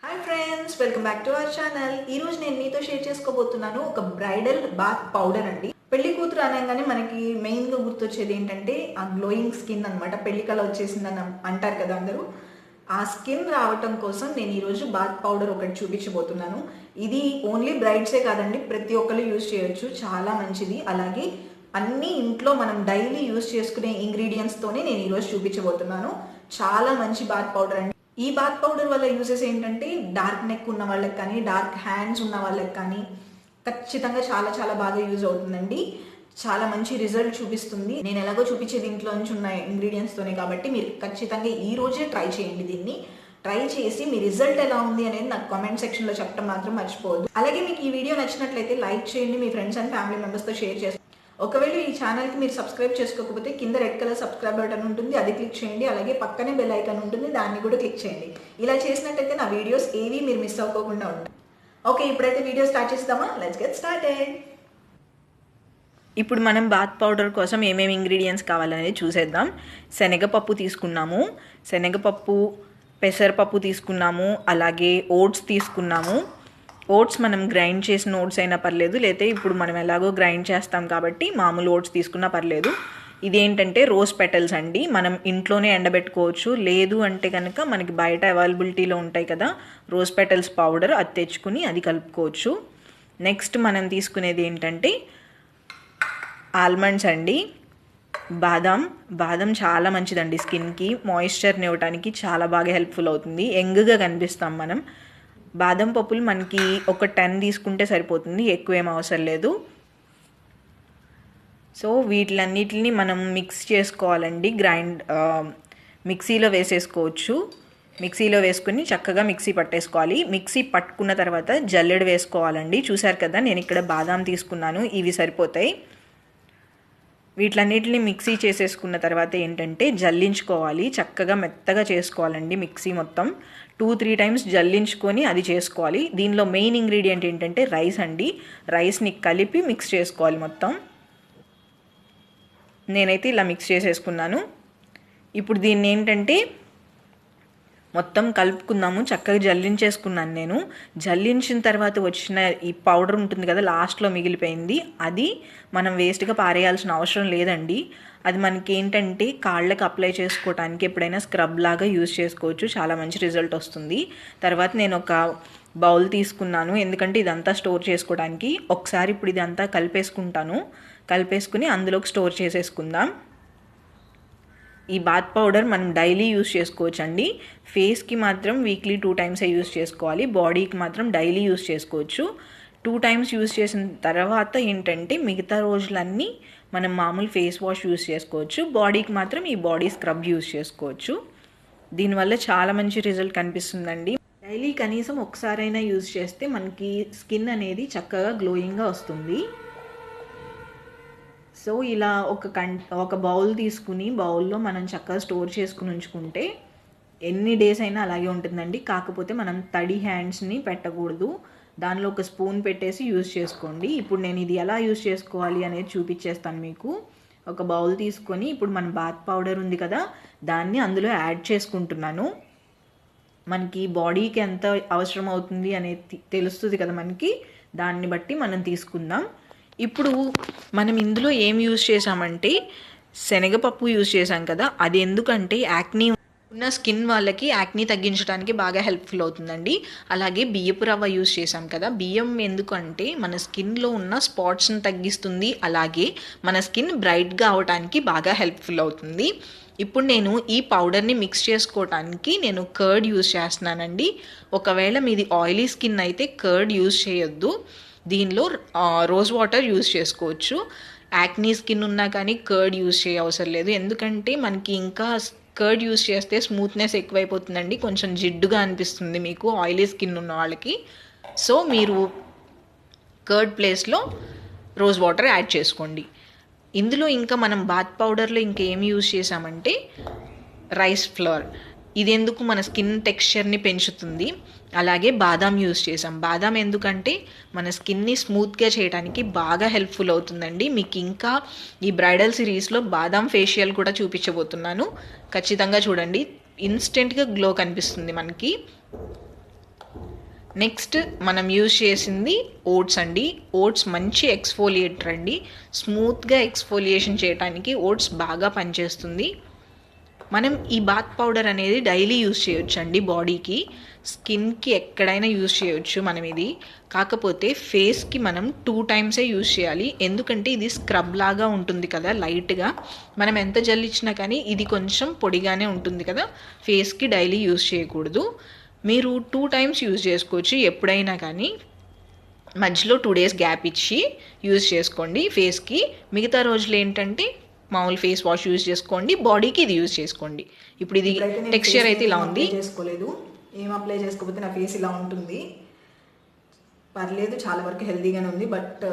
Hi friends, welcome back to our channel. ఈ రోజు నేను మీతో షేర్ చేసుకోబోతున్నాను ఒక బ్రైడల్ బాత్ పౌడర్ అండి. పెళ్లి కూతురు అనగానే మనకి మెయిన్గా గుర్తొచ్చేది ఏంటంటే ఆ గ్లోయింగ్ స్కిన్ అనమాట. పెళ్లి కళ వచ్చేసిందని అంటారు కదా అందరూ. ఆ స్కిన్ రావటం కోసం నేను ఈరోజు బాత్ పౌడర్ ఒకటి చూపించబోతున్నాను. ఇది ఓన్లీ బ్రైడ్సే కాదండి, ప్రతి ఒక్కరు యూజ్ చేయొచ్చు, చాలా మంచిది. అలాగే అన్ని ఇంట్లో మనం డైలీ యూజ్ చేసుకునే ఇంగ్రీడియంట్స్తోనే నేను ఈరోజు చూపించబోతున్నాను. చాలా మంచి బాత్ పౌడర్ అండి. ఈ బాత్ పౌడర్ వల్ల యూజెస్ ఏంటంటే డార్క్ నెక్ ఉన్న వాళ్ళకి కానీ, డార్క్ హ్యాండ్స్ ఉన్న వాళ్ళకి కానీ ఖచ్చితంగా చాలా చాలా బాగా యూజ్ అవుతుందండి. చాలా మంచి రిజల్ట్ చూపిస్తుంది. నేను ఎలాగో చూపించే దీంట్లో నుంచి ఉన్న ఇంగ్రీడియంట్స్తోనే కాబట్టి మీరు ఖచ్చితంగా ఈ రోజే ట్రై చేయండి. దీన్ని ట్రై చేసి మీ రిజల్ట్ ఎలా ఉంది అనేది నాకు కామెంట్ సెక్షన్లో చెప్పడం మాత్రం మర్చిపోవద్దు. అలాగే మీకు ఈ వీడియో నచ్చినట్లయితే లైక్ చేయండి, మీ ఫ్రెండ్స్ అండ్ ఫ్యామిలీ మెంబర్స్తో షేర్ చేయండి. ఒకవేళ ఈ ఛానల్కి మీరు సబ్స్క్రైబ్ చేసుకోకపోతే కింద రెడ్ కలర్ సబ్స్క్రైబ్ బటన్ ఉంటుంది, అది క్లిక్ చేయండి. అలాగే పక్కనే బెల్ ఐకాన్ ఉంటుంది, దాన్ని కూడా క్లిక్ చేయండి. ఇలా చేసినట్టయితే నా వీడియోస్ ఏవి మీరు మిస్ అవ్వకుండా ఉంటాయి. ఓకే, ఇప్పుడైతే వీడియో స్టార్ట్ చేద్దామా? Let's get started. ఇప్పుడు మనం బాత్ పౌడర్ కోసం ఏమేమి ఇంగ్రీడియంట్స్ కావాలనేది చూసేద్దాం. శనగపప్పు తీసుకున్నాము, శనగపప్పు, పెసరపప్పు తీసుకున్నాము, అలాగే ఓట్స్ తీసుకున్నాము. ఓట్స్ మనం గ్రైండ్ చేసిన ఓట్స్ అయినా పర్లేదు, లేకపోతే ఇప్పుడు మనం ఎలాగో గ్రైండ్ చేస్తాం కాబట్టి మామూలు ఓట్స్ తీసుకున్నా పర్లేదు. ఇదేంటంటే రోజ్ పెటల్స్ అండి, మనం ఇంట్లోనే ఎండబెట్టుకోవచ్చు. లేదు అంటే కనుక మనకి బయట అవైలబిలిటీలో ఉంటాయి కదా రోజ్ పెటల్స్ పౌడర్, అది తెచ్చుకుని అది కలుపుకోవచ్చు. నెక్స్ట్ మనం తీసుకునేది ఏంటంటే ఆల్మండ్స్ అండి. బాదం చాలా మంచిదండి, స్కిన్కి మాయిశ్చర్ని ఇవ్వడానికి చాలా బాగా హెల్ప్ఫుల్ అవుతుంది. యంగ్గా కనిపిస్తాం మనం. బాదం పప్పులు మనకి ఒక 10 తీసుకుంటే సరిపోతుంది, ఎక్కువేం అవసరం లేదు. సో వీటిలన్నిటిని మనం మిక్స్ చేసుకోవాలండి. మిక్సీలో వేసేసుకోవచ్చు. మిక్సీలో వేసుకుని చక్కగా మిక్సీ పట్టేసుకోవాలి. మిక్సీ పట్టుకున్న తర్వాత జల్లెడ వేసుకోవాలండి. చూసారు కదా, నేను ఇక్కడ బాదం తీసుకున్నాను, ఇవి సరిపోతాయి. వీటిలన్నిటిని మిక్సీ చేసేసుకున్న తర్వాత ఏంటంటే జల్లించుకోవాలి, చక్కగా మెత్తగా చేసుకోవాలండి. మిక్సీ మొత్తం 2-3 టైమ్స్ జల్లించుకొని అది చేసుకోవాలి. దీనిలో మెయిన్ ఇంగ్రీడియంట్ ఏంటంటే రైస్ అండి. రైస్ని కలిపి మిక్స్ చేసుకోవాలి మొత్తం. నేనైతే ఇలా మిక్స్ చేసేసుకున్నాను. ఇప్పుడు దీన్ని ఏంటంటే మొత్తం కలుపుకుందాము. చక్కగా జల్లించేసుకున్నాను నేను. జల్లించిన తర్వాత వచ్చిన ఈ పౌడర్ ఉంటుంది కదా, లాస్ట్లో మిగిలిపోయింది, అది మనం వేస్ట్గా పారేయాల్సిన అవసరం లేదండి. అది మనకి ఏంటంటే కాళ్ళకి అప్లై చేసుకోవడానికి ఎప్పుడైనా స్క్రబ్ లాగా యూజ్ చేసుకోవచ్చు, చాలా మంచి రిజల్ట్ వస్తుంది. తర్వాత నేను ఒక బౌల్ తీసుకున్నాను, ఎందుకంటే ఇదంతా స్టోర్ చేసుకోవడానికి. ఒకసారి ఇప్పుడు ఇదంతా కలిపేసుకుని అందులోకి స్టోర్ చేసేసుకుందాం. ఈ బాత్ పౌడర్ మనం డైలీ యూజ్ చేసుకోవచ్చు అండి. ఫేస్కి మాత్రం వీక్లీ 2 టైమ్సే యూజ్ చేసుకోవాలి, బాడీకి మాత్రం డైలీ యూజ్ చేసుకోవచ్చు. 2 టైమ్స్ యూజ్ చేసిన తర్వాత ఏంటంటే మిగతా రోజులన్నీ మనం మామూలు ఫేస్ వాష్ యూజ్ చేసుకోవచ్చు. బాడీకి మాత్రం ఈ బాడీ స్క్రబ్ యూజ్ చేసుకోవచ్చు. దీనివల్ల చాలా మంచి రిజల్ట్ కనిపిస్తుందండి. డైలీ కనీసం ఒకసారైనా యూజ్ చేస్తే మనకి స్కిన్ అనేది చక్కగా గ్లోయింగ్గా వస్తుంది. సో ఇలా ఒక బౌల్ తీసుకుని బౌల్లో మనం చక్కగా స్టోర్ చేసుకుని ఉంచుకుంటే ఎన్ని డేస్ అయినా అలాగే ఉంటుందండి. కాకపోతే మనం తడి హ్యాండ్స్ని పెట్టకూడదు, దానిలో ఒక స్పూన్ పెట్టేసి యూజ్ చేసుకోండి. ఇప్పుడు నేను ఇది ఎలా యూజ్ చేసుకోవాలి అనేది చూపించేస్తాను మీకు. ఒక బౌల్ తీసుకొని ఇప్పుడు మన బాత్ పౌడర్ ఉంది కదా, దాన్ని అందులో యాడ్ చేసుకుంటున్నాను. మనకి బాడీకి ఎంత అవసరం అవుతుంది అనేది తెలుస్తుంది కదా మనకి, దాన్ని బట్టి మనం తీసుకుందాం. ఇప్పుడు మనం ఇందులో ఏం యూజ్ చేసామంటే శనగపప్పు యూజ్ చేసాం కదా, అది ఎందుకంటే యాక్నీ ఉన్న స్కిన్ వాళ్ళకి యాక్నీ తగ్గించడానికి బాగా హెల్ప్ఫుల్ అవుతుందండి. అలాగే బియ్యపు రవ్వ యూజ్ చేసాం కదా, బియ్యం ఎందుకంటే మన స్కిన్లో ఉన్న స్పాట్స్ని తగ్గిస్తుంది, అలాగే మన స్కిన్ బ్రైట్గా అవడానికి బాగా హెల్ప్ఫుల్ అవుతుంది. ఇప్పుడు నేను ఈ పౌడర్ని మిక్స్ చేసుకోవడానికి నేను కర్డ్ యూజ్ చేస్తున్నానండి. ఒకవేళ మీది ఆయిలీ స్కిన్ అయితే కర్డ్ యూజ్ చేయొద్దు, దీనిలో రోజ్ వాటర్ యూజ్ చేసుకోవచ్చు. యాక్నీ స్కిన్ ఉన్నా కానీ కర్డ్ యూజ్ చేయ అవసరం లేదు, ఎందుకంటే మనకి ఇంకా కర్డ్ యూజ్ చేస్తే స్మూత్నెస్ ఎక్కువైపోతుందండి, కొంచెం జిడ్డుగా అనిపిస్తుంది మీకు ఆయిలీ స్కిన్ ఉన్న వాళ్ళకి. సో మీరు కర్డ్ ప్లేస్లో రోజ్ వాటర్ యాడ్ చేసుకోండి. ఇందులో ఇంకా మనం బాత్ పౌడర్లో ఇంకా ఏమి యూజ్ చేసామంటే రైస్ ఫ్లోర్. ఇది ఎందుకు మన స్కిన్ టెక్స్చర్ని పెంచుతుంది. అలాగే బాదాం యూజ్ చేసాం. బాదాం ఎందుకంటే మన స్కిన్ని స్మూత్గా చేయడానికి బాగా హెల్ప్ఫుల్ అవుతుందండి. మీకు ఇంకా ఈ బ్రైడల్ సిరీస్లో బాదాం ఫేషియల్ కూడా చూపించబోతున్నాను, ఖచ్చితంగా చూడండి. ఇన్స్టెంట్గా గ్లో కనిపిస్తుంది మనకి. నెక్స్ట్ మనం యూజ్ చేసింది ఓట్స్ అండి. ఓట్స్ మంచి ఎక్స్ఫోలియేటర్ అండి. స్మూత్గా ఎక్స్ఫోలియేషన్ చేయడానికి ఓట్స్ బాగా పనిచేస్తుంది. మనం ఈ బాత్ పౌడర్ అనేది డైలీ యూజ్ చేయొచ్చు అండి. బాడీకి, స్కిన్కి ఎక్కడైనా యూజ్ చేయొచ్చు మనం ఇది. కాకపోతే ఫేస్కి మనం 2 టైమ్సే యూజ్ చేయాలి. ఎందుకంటే ఇది స్క్రబ్ లాగా ఉంటుంది కదా, లైట్గా. మనం ఎంత జల్లిచ్చినా కానీ ఇది కొంచెం పొడిగానే ఉంటుంది కదా, ఫేస్కి డైలీ యూజ్ చేయకూడదు. మీరు 2 టైమ్స్ యూజ్ చేసుకోవచ్చు ఎప్పుడైనా కానీ. మధ్యలో 2 డేస్ గ్యాప్ ఇచ్చి యూజ్ చేసుకోండి ఫేస్కి. మిగతా రోజులు ఏంటంటే మామూలు ఫేస్ వాష్ యూజ్ చేసుకోండి, బాడీకి ఇది యూజ్ చేసుకోండి. ఇప్పుడు ఇది టెక్స్చర్ అయితే ఇలా ఉంది. చేసుకోలేదు, ఏం అప్లై చేసుకోకపోతే నా ఫేస్ ఇలా ఉంటుంది. పర్లేదు, చాలా వరకు హెల్తీగానే ఉంది. బట్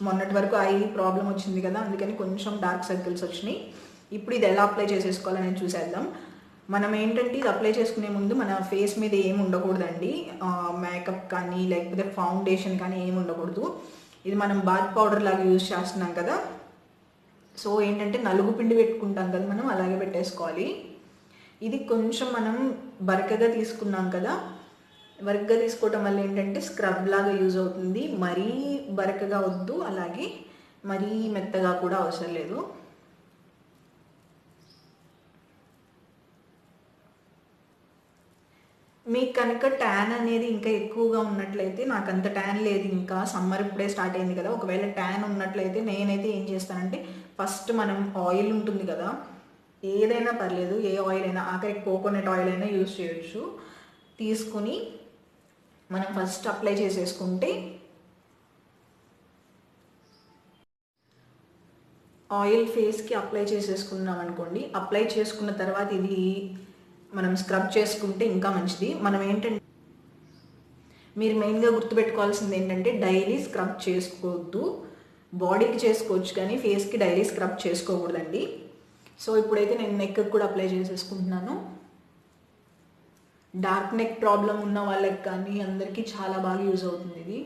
మొన్నటి వరకు ఐ ప్రాబ్లం వచ్చింది కదా, అందుకని కొంచెం డార్క్ సర్కిల్స్ వచ్చినాయి. ఇప్పుడు ఇది ఎలా అప్లై చేసేసుకోవాలని చూసేద్దాం. మనం ఏంటంటే ఇది అప్లై చేసుకునే ముందు మన ఫేస్ మీద ఏమి ఉండకూడదండి. మేకప్ కానీ లేకపోతే ఫౌండేషన్ కానీ ఏమి ఉండకూడదు. ఇది మనం బాత్ పౌడర్ లాగా యూజ్ చేస్తున్నాం కదా, సో ఏంటంటే నలుగు పిండి పెట్టుకుంటాం కదా మనం, అలాగే పెట్టేసుకోవాలి. ఇది కొంచెం మనం బరకగా తీసుకున్నాం కదా, బరకగా తీసుకోవటం వల్ల ఏంటంటే స్క్రబ్ లాగా యూజ్ అవుతుంది. మరీ బరకగా వద్దు, అలాగే మరీ మెత్తగా కూడా అవసరం లేదు. మీకు కనుక ట్యాన్ అనేది ఇంకా ఎక్కువగా ఉన్నట్లయితే, నాకు అంత ట్యాన్ లేదు, ఇంకా సమ్మర్ ఇప్పుడే స్టార్ట్ అయింది కదా, ఒకవేళ ట్యాన్ ఉన్నట్లయితే నేనైతే ఏం చేస్తానంటే, ఫస్ట్ మనం ఆయిల్ ఉంటుంది కదా, ఏదైనా పర్లేదు, ఏ ఆయిల్ అయినా, ఆఖరికి కోకోనట్ ఆయిల్ అయినా యూజ్ చేయొచ్చు, తీసుకుని మనం ఫస్ట్ అప్లై చేసేసుకుంటే, ఆయిల్ ఫేస్కి అప్లై చేసేసుకున్నాం అనుకోండి. అప్లై చేసుకున్న తర్వాత ఇది మనం స్క్రబ్ చేసుకుంటే ఇంకా మంచిది. మనం ఏంటంటే, మీరు మెయిన్గా గుర్తుపెట్టుకోవాల్సింది ఏంటంటే, డైలీ స్క్రబ్ చేసుకోవద్దు. బాడీకి చేసుకోవచ్చు కానీ ఫేస్కి డైలీ స్క్రబ్ చేసుకోకూడదండి. సో ఇప్పుడైతే నేను నెక్ కూడా అప్లై చేసేసుకుంటున్నాను. డార్క్ నెక్ ప్రాబ్లం ఉన్న వాళ్ళకి కానీ అందరికీ చాలా బాగా యూజ్ అవుతుంది ఇది.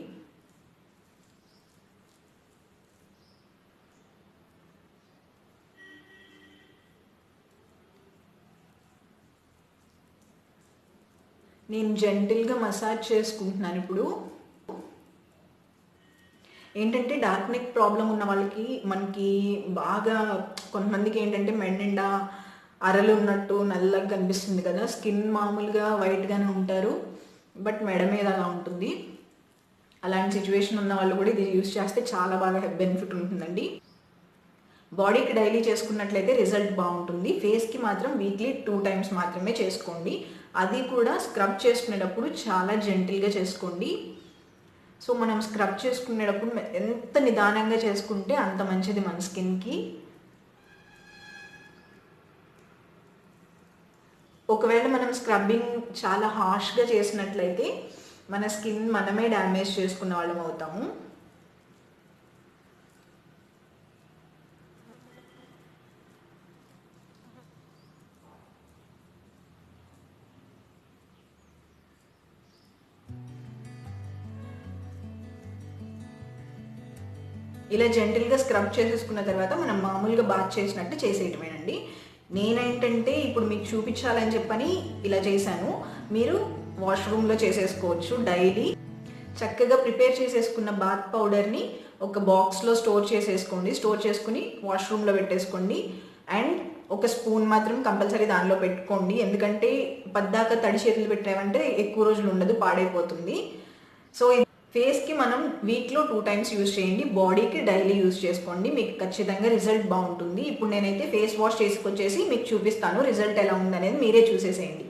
నేను జెంటిల్గా మసాజ్ చేసుకుంటున్నాను. ఇప్పుడు ఏంటంటే డార్క్ నెక్ ప్రాబ్లం ఉన్న వాళ్ళకి, మనకి బాగా కొంతమందికి ఏంటంటే మెడ నిండా అరలు ఉన్నట్టు నల్లగా కనిపిస్తుంది కదా, స్కిన్ మామూలుగా వైట్గానే ఉంటారు, బట్ మెడ మీద అలా ఉంటుంది. అలాంటి సిచ్యువేషన్ ఉన్న వాళ్ళు కూడా ఇది యూజ్ చేస్తే చాలా బాగా బెనిఫిట్ ఉంటుందండి. బాడీకి డైలీ చేసుకున్నట్లయితే రిజల్ట్ బాగుంటుంది. ఫేస్కి మాత్రం వీక్లీ 2 టైమ్స్ మాత్రమే చేసుకోండి. అది కూడా స్క్రబ్ చేసుకునేటప్పుడు చాలా జెంటిల్గా చేసుకోండి. సో మనం స్క్రబ్ చేసుకునేటప్పుడు ఎంత నిదానంగా చేసుకుంటే అంత మంచిది మన స్కిన్కి. ఒకవేళ మనం స్క్రబ్బింగ్ చాలా హార్ష్గా చేసినట్లయితే మన స్కిన్ మనమే డ్యామేజ్ చేసుకున్న వాళ్ళం అవుతాము. ఇలా జెంటిల్గా స్క్రబ్ చేసేసుకున్న తర్వాత మనం మామూలుగా బాత్ చేసినట్టు చేసేయటమేనండి. నేనేంటంటే ఇప్పుడు మీకు చూపించాలని చెప్పని ఇలా చేశాను. మీరు వాష్రూమ్లో చేసేసుకోవచ్చు. డైలీ చక్కగా ప్రిపేర్ చేసేసుకున్న బాత్ పౌడర్ని ఒక బాక్స్లో స్టోర్ చేసేసుకోండి. స్టోర్ చేసుకుని వాష్రూమ్లో పెట్టేసుకోండి. అండ్ ఒక స్పూన్ మాత్రం కంపల్సరీ దానిలో పెట్టుకోండి. ఎందుకంటే పద్దాక తడి చేతులు పెట్టామంటే ఎక్కువ రోజులు ఉండదు, పాడైపోతుంది. సో ఫేస్కి మనం వీక్లో 2 టైమ్స్ యూజ్ చేయండి. బాడీకి డైలీ యూజ్ చేసుకోండి. మీకు ఖచ్చితంగా రిజల్ట్ బాగుంటుంది. ఇప్పుడు నేనైతే ఫేస్ వాష్ చేసుకొచ్చేసి మీకు చూపిస్తాను రిజల్ట్ ఎలా ఉందనేది, మీరే చూసేసేయండి.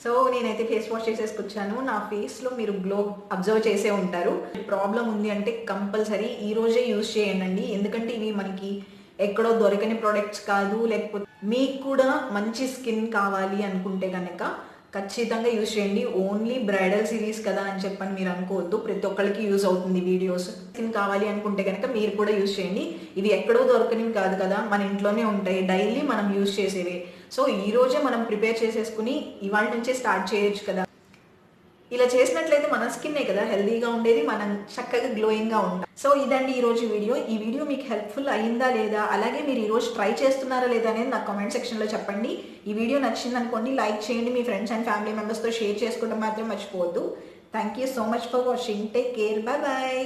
సో నేనైతే ఫేస్ వాష్ చేసేసుకొచ్చాను. నా ఫేస్లో మీరు గ్లో అబ్జర్వ్ చేసే ఉంటారు. ప్రాబ్లం ఉంది అంటే కంపల్సరీ ఈరోజే యూజ్ చేయండి. ఎందుకంటే ఇవి మనకి ఎక్కడో దొరకని ప్రోడక్ట్స్ కాదు. లేకపోతే మీకు కూడా మంచి స్కిన్ కావాలి అనుకుంటే కనుక ఖచ్చితంగా యూజ్ చేయండి. ఓన్లీ బ్రైడల్ సిరీస్ కదా అని చెప్పని మీరు అనుకోవద్దు, ప్రతి ఒక్కరికి యూజ్ అవుతుంది వీడియోస్. స్కిన్ కావాలి అనుకుంటే కనుక మీరు కూడా యూజ్ చేయండి. ఇవి ఎక్కడో దొరకనివి కాదు కదా, మన ఇంట్లోనే ఉంటాయి, డైలీ మనం యూజ్ చేసేవి. సో ఈ రోజే మనం ప్రిపేర్ చేసేసుకుని ఇవాళ నుంచే స్టార్ట్ చేయొచ్చు కదా. ఇలా చేసినట్లయితే మన స్కిన్నే కదా హెల్దీగా ఉండేది, మనం చక్కగా గ్లోయింగ్గా ఉంటాం. సో ఇదండి ఈరోజు వీడియో. ఈ వీడియో మీకు హెల్ప్ఫుల్ అయిందా లేదా, అలాగే మీరు ఈరోజు ట్రై చేస్తున్నారా లేదా అనేది నాకు కామెంట్ సెక్షన్లో చెప్పండి. ఈ వీడియో నచ్చింది అనుకోండి, లైక్ చేయండి, మీ ఫ్రెండ్స్ అండ్ ఫ్యామిలీ మెంబర్స్తో షేర్ చేసుకోవడం మాత్రం మర్చిపోవద్దు. Thank you so much for watching. Take care. Bye bye.